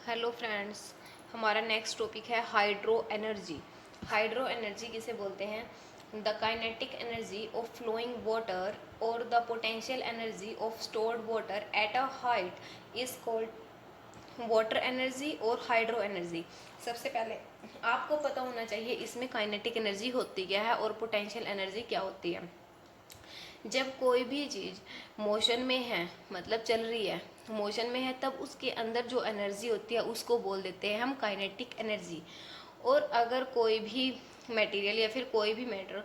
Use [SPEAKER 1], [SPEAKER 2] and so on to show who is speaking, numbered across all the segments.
[SPEAKER 1] Hello friends, हमारा next topic है hydro energy. Hydro energy किसे बोलते हैं? The kinetic energy of flowing water और the potential energy of stored water at a height is called water energy और hydro energy. सबसे पहले आपको पता होना चाहिए इसमें काइनेटिक एनर्जी होती क्या है और पोटेंशियल एनर्जी क्या होती है। जब कोई भी चीज़ मोशन में है, मतलब चल रही है, मोशन में है, तब उसके अंदर जो एनर्जी होती है उसको बोल देते हैं हम काइनेटिक एनर्जी। और अगर कोई भी मटेरियल या फिर कोई भी मैटर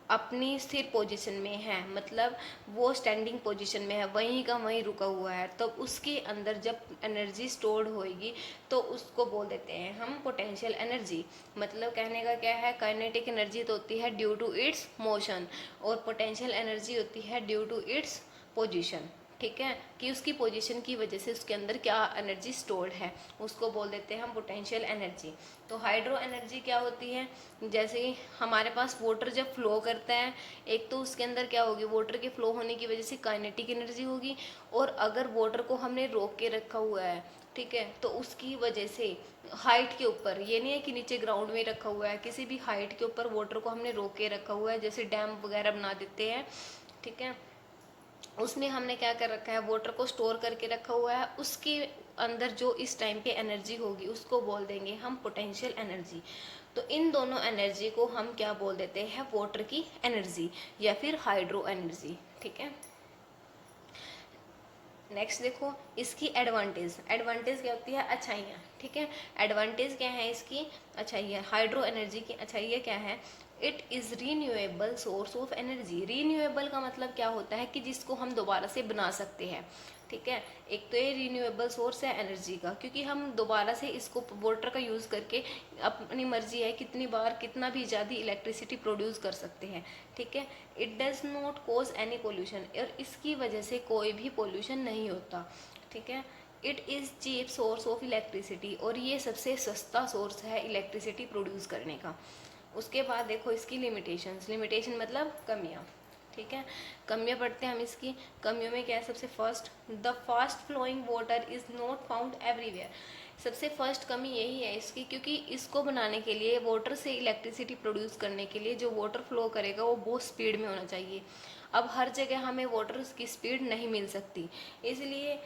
[SPEAKER 1] अपनी स्थिर पोजीशन में है, मतलब वो स्टैंडिंग पोजीशन में है, वहीं का वहीं रुका हुआ है, तो उसके अंदर जब एनर्जी स्टोर्ड होएगी तो उसको बोल देते हैं हम पोटेंशियल एनर्जी। मतलब कहने का क्या है, काइनेटिक एनर्जी तो होती है ड्यू टू इट्स मोशन और पोटेंशियल एनर्जी होती है ड्यू टू इट्स पोजीशन। ठीक है, कि उसकी पोजीशन की वजह से उसके अंदर क्या एनर्जी स्टोर्ड है, उसको बोल देते हैं हम पोटेंशियल एनर्जी। तो हाइड्रो एनर्जी क्या होती है? जैसे कि हमारे पास वाटर जब फ्लो करता है, एक तो उसके अंदर क्या होगी, वाटर के फ्लो होने की वजह से काइनेटिक एनर्जी होगी। और अगर वाटर को हमने रोक के रखा हुआ है, ठीक है, तो उसकी वजह से हाइट के ऊपर, ये नहीं है कि नीचे ग्राउंड में रखा हुआ है, किसी भी हाइट के ऊपर वाटर को हमने रोक के रखा हुआ है, जैसे डैम वगैरह बना देते हैं, ठीक है, उसमें हमने क्या कर रखा है, वाटर को स्टोर करके रखा हुआ है, उसके अंदर जो इस टाइम पे एनर्जी होगी उसको बोल देंगे हम पोटेंशियल एनर्जी। तो इन दोनों एनर्जी को हम क्या बोल देते हैं, वाटर की एनर्जी या फिर हाइड्रो एनर्जी। ठीक है, नेक्स्ट देखो इसकी एडवांटेज। एडवांटेज क्या होती है? अच्छाइयाँ। ठीक है, एडवांटेज क्या है इसकी? अच्छाइयाँ। हाइड्रो एनर्जी की अच्छाइयाँ क्या है? It is renewable source of energy. Renewable का मतलब क्या होता है कि जिसको हम दोबारा से बना सकते हैं। ठीक है, एक तो ये रीन्यूएबल सोर्स है एनर्जी का, क्योंकि हम दोबारा से इसको वाटर का यूज़ करके अपनी मर्जी है कितनी बार कितना भी ज़्यादा इलेक्ट्रिसिटी प्रोड्यूस कर सकते हैं। ठीक है, it does not cause any pollution, और इसकी वजह से कोई भी पोल्यूशन नहीं होता। ठीक है, it is cheap source of electricity, और ये सबसे सस्ता सोर्स है इलेक्ट्रिसिटी प्रोड्यूस करने का। उसके बाद देखो इसकी लिमिटेशंस। लिमिटेशन मतलब कमियाँ। ठीक है, कमियाँ पढ़ते हैं हम इसकी। कमियों में क्या है? सबसे first, the fast flowing water is not found everywhere. सबसे फर्स्ट कमी यही है इसकी, क्योंकि इसको बनाने के लिए, वाटर से इलेक्ट्रिसिटी प्रोड्यूस करने के लिए जो वाटर फ्लो करेगा वो बहुत स्पीड में होना चाहिए। अब हर जगह हमें वाटर की स्पीड नहीं मिल सकती, इसलिए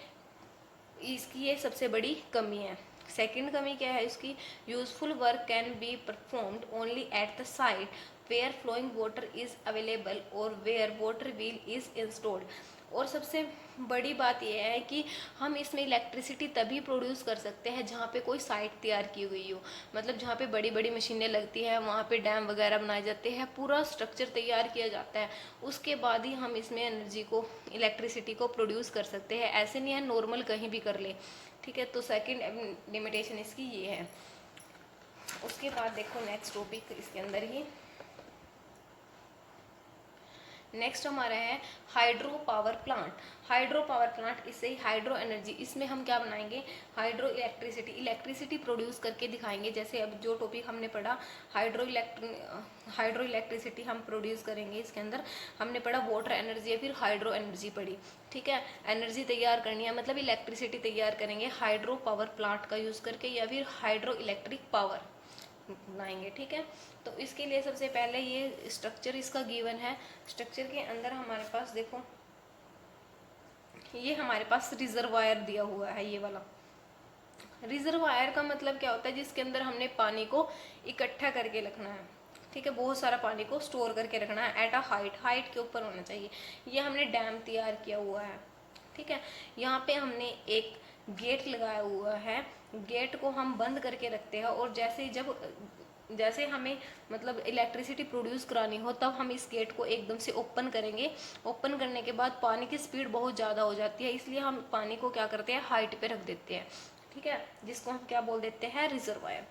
[SPEAKER 1] इसकी ये सबसे बड़ी कमी है। सेकंड कमी क्या है इसकी? Useful work can be performed only at the site where flowing water is available और where water wheel is installed. और सबसे बड़ी बात यह है कि हम इसमें इलेक्ट्रिसिटी तभी प्रोड्यूस कर सकते हैं जहाँ पे कोई साइट तैयार की हुई हो, मतलब जहाँ पे बड़ी बड़ी मशीनें लगती हैं, वहाँ पे डैम वगैरह बनाए जाते हैं, पूरा स्ट्रक्चर तैयार किया जाता है, उसके बाद ही हम इसमें एनर्जी को, इलेक्ट्रिसिटी को प्रोड्यूस कर सकते हैं। ऐसे नहीं है नॉर्मल कहीं भी कर ले। ठीक है, तो सेकंड लिमिटेशन इसकी ये है। उसके बाद देखो नेक्स्ट टॉपिक इसके अंदर ही, नेक्स्ट हमारा है hydro power plant. Hydro power plant, इससे ही हाइड्रो एनर्जी, इसमें हम क्या बनाएंगे, हाइड्रो इलेक्ट्रिसिटी, इलेक्ट्रिसिटी प्रोड्यूस करके दिखाएंगे। जैसे अब जो टॉपिक हमने पढ़ा हाइड्रो इलेक्ट्रिसिटी हम प्रोड्यूस करेंगे, इसके अंदर हमने पढ़ा वाटर एनर्जी या फिर हाइड्रो एनर्जी पढ़ी। ठीक है, एनर्जी तैयार करनी है, मतलब इलेक्ट्रिसिटी तैयार करेंगे हाइड्रो पावर प्लांट का यूज़ करके या फिर हाइड्रो इलेक्ट्रिक पावर बनाएंगे। ठीक है, तो इसके लिए सबसे पहले ये स्ट्रक्चर इसका गिवन है। स्ट्रक्चर के अंदर हमारे पास देखो, ये हमारे पास रिजर्वायर दिया हुआ है, ये वाला। रिजर्वायर का मतलब क्या होता है? जिसके अंदर हमने पानी को इकट्ठा करके रखना है। ठीक है, बहुत सारा पानी को स्टोर करके रखना है एट अ हाइट, हाइट के ऊपर होना चाहिए। ये हमने डैम तैयार किया हुआ है। ठीक है, यहाँ पे हमने एक गेट लगाया हुआ है, गेट को हम बंद करके रखते हैं, और जैसे हमें मतलब इलेक्ट्रिसिटी प्रोड्यूस करानी हो तब हम इस गेट को एकदम से ओपन करेंगे। ओपन करने के बाद पानी की स्पीड बहुत ज़्यादा हो जाती है, इसलिए हम पानी को क्या करते हैं, हाइट पे रख देते हैं। ठीक है, जिसको हम क्या बोल देते हैं, रिजर्वायर।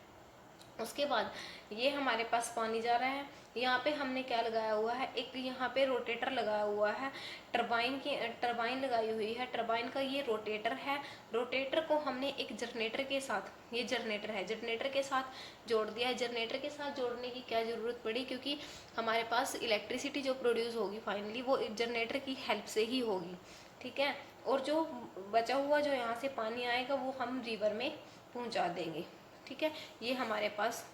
[SPEAKER 1] उसके बाद ये हमारे पास पानी जा रहा है, यहाँ पे हमने क्या लगाया हुआ है, एक यहाँ पे रोटेटर लगाया हुआ है, टरबाइन लगाई हुई है, टरबाइन का ये रोटेटर है। रोटेटर को हमने एक जनरेटर के साथ, ये जनरेटर है, जनरेटर के साथ जोड़ दिया है। जनरेटर के साथ जोड़ने की क्या ज़रूरत पड़ी, क्योंकि हमारे पास इलेक्ट्रिसिटी जो प्रोड्यूस होगी फाइनली वो जनरेटर की हेल्प से ही होगी। ठीक है, और जो बचा हुआ जो यहाँ से पानी आएगा वो हम रिवर में पहुंचा देंगे। ठीक है, ये हमारे पास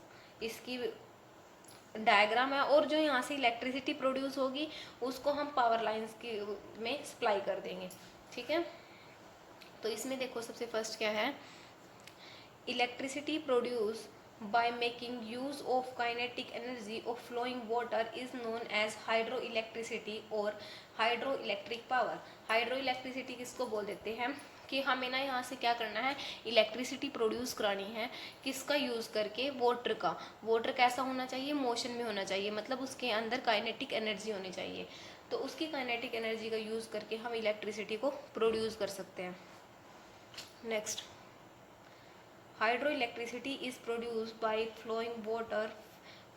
[SPEAKER 1] इसकी डायग्राम है। और जो यहाँ से इलेक्ट्रिसिटी प्रोड्यूस होगी उसको हम पावर लाइंस की में सप्लाई कर देंगे। ठीक है, तो इसमें देखो सबसे फर्स्ट क्या है, electricity produce by making use of kinetic energy of flowing water is known as hydroelectricity और hydroelectric power। हाइड्रोइलेक्ट्रिसिटी किसको बोल देते हैं कि हमें ना यहाँ से क्या करना है, इलेक्ट्रिसिटी प्रोड्यूस करानी है। किसका यूज़ करके, वाटर का। वाटर कैसा होना चाहिए, मोशन में होना चाहिए, मतलब उसके अंदर काइनेटिक एनर्जी होनी चाहिए। तो उसकी काइनेटिक एनर्जी का यूज़ करके हम इलेक्ट्रिसिटी को प्रोड्यूस कर सकते हैं। Next, hydroelectricity is produced by flowing water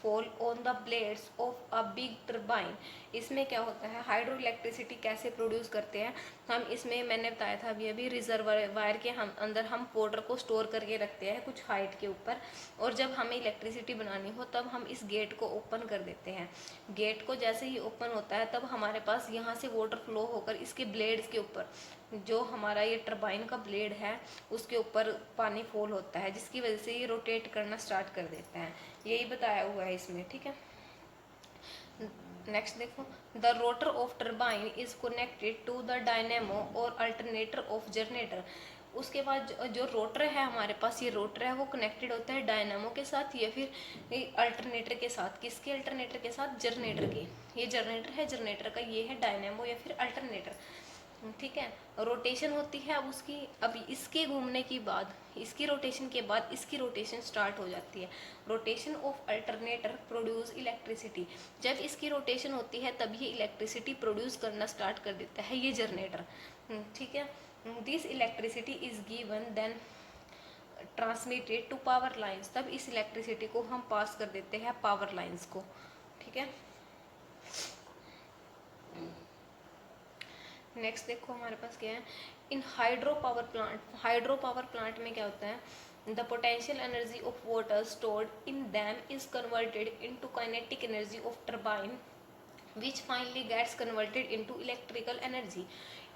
[SPEAKER 1] fall on the blades of a big turbine। इसमें क्या होता है, हाइड्रो इलेक्ट्रिसिटी कैसे प्रोड्यूस करते हैं हम, इसमें मैंने बताया था अभी रिजर्वायर के हम अंदर हम वाटर को स्टोर करके रखते हैं कुछ हाइट के ऊपर, और जब हमें इलेक्ट्रिसिटी बनानी हो तब हम इस गेट को ओपन कर देते हैं। गेट को जैसे ही ओपन होता है तब हमारे पास यहाँ से वाटर फ्लो होकर इसके ब्लेड्स के ऊपर, जो हमारा ये टरबाइन का ब्लेड है उसके ऊपर पानी फॉल होता है, जिसकी वजह से ये रोटेट करना स्टार्ट कर देता है। यही बताया हुआ है इसमें। ठीक है, नेक्स्ट देखो, the rotor of turbine is connected to the dynamo और अल्टरनेटर ऑफ जनरेटर। उसके बाद जो रोटर है हमारे पास, ये रोटर है वो कनेक्टेड होता है डायनामो के साथ या फिर अल्टरनेटर के साथ। किसके अल्टरनेटर के साथ, जनरेटर के। ये जनरेटर है, जनरेटर का ये है डायनामो या फिर अल्टरनेटर। ठीक है, रोटेशन होती है अब उसकी, अब इसके घूमने की बाद, इसकी रोटेशन के बाद इसकी रोटेशन स्टार्ट हो जाती है। Rotation of alternator produce electricity. जब इसकी रोटेशन होती है तब ये इलेक्ट्रिसिटी प्रोड्यूस करना स्टार्ट कर देता है ये जनरेटर। ठीक है, this electricity is given then transmitted to power lines. तब इस इलेक्ट्रिसिटी को हम पास कर देते हैं पावर लाइंस को। ठीक है, नेक्स्ट देखो हमारे पास क्या है, in hydro power plant. Hydro power plant में क्या होता है, the potential energy of water stored in dam is converted into kinetic energy of turbine which finally gets converted into electrical energy.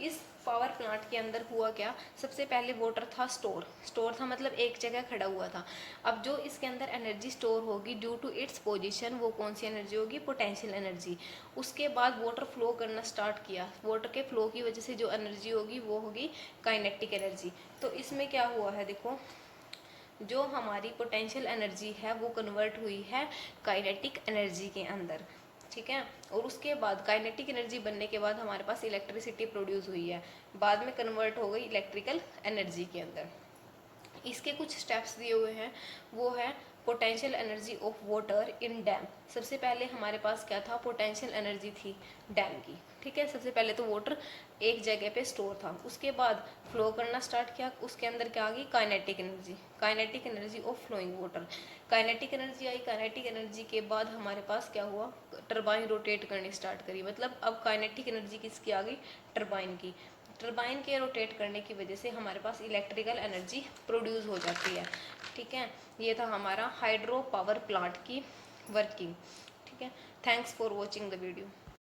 [SPEAKER 1] इस पावर प्लांट के अंदर हुआ क्या, सबसे पहले वाटर था स्टोर था मतलब एक जगह खड़ा हुआ था। अब जो इसके अंदर एनर्जी स्टोर होगी ड्यू टू इट्स पोजीशन, वो कौन सी एनर्जी होगी, पोटेंशियल एनर्जी। उसके बाद वाटर फ्लो करना स्टार्ट किया, वाटर के फ्लो की वजह से जो एनर्जी होगी वो होगी काइनेटिक एनर्जी। तो इसमें क्या हुआ है देखो, जो हमारी पोटेंशियल एनर्जी है वो कन्वर्ट हुई है काइनेटिक एनर्जी के अंदर। ठीक है, और उसके बाद काइनेटिक एनर्जी बनने के बाद हमारे पास इलेक्ट्रिसिटी प्रोड्यूस हुई है, बाद में कन्वर्ट हो गई इलेक्ट्रिकल एनर्जी के अंदर। इसके कुछ स्टेप्स दिए हुए हैं, वो है potential energy of water in dam. सबसे पहले हमारे पास क्या था, पोटेंशियल एनर्जी थी डैम की। ठीक है, सबसे पहले तो वाटर एक जगह पे स्टोर था, उसके बाद फ्लो करना स्टार्ट किया, उसके अंदर क्या आ गई, kinetic energy. Kinetic energy of flowing water, kinetic energy आई। काइनेटिक एनर्जी के बाद हमारे पास क्या हुआ, टरबाइन रोटेट करनी स्टार्ट करी, मतलब अब काइनेटिक एनर्जी किसकी आ गई, टरबाइन की। टरबाइन के रोटेट करने की वजह से हमारे पास इलेक्ट्रिकल एनर्जी प्रोड्यूस हो जाती है। ठीक है, ये था हमारा हाइड्रो पावर प्लांट की वर्किंग। ठीक है, thanks for watching the video.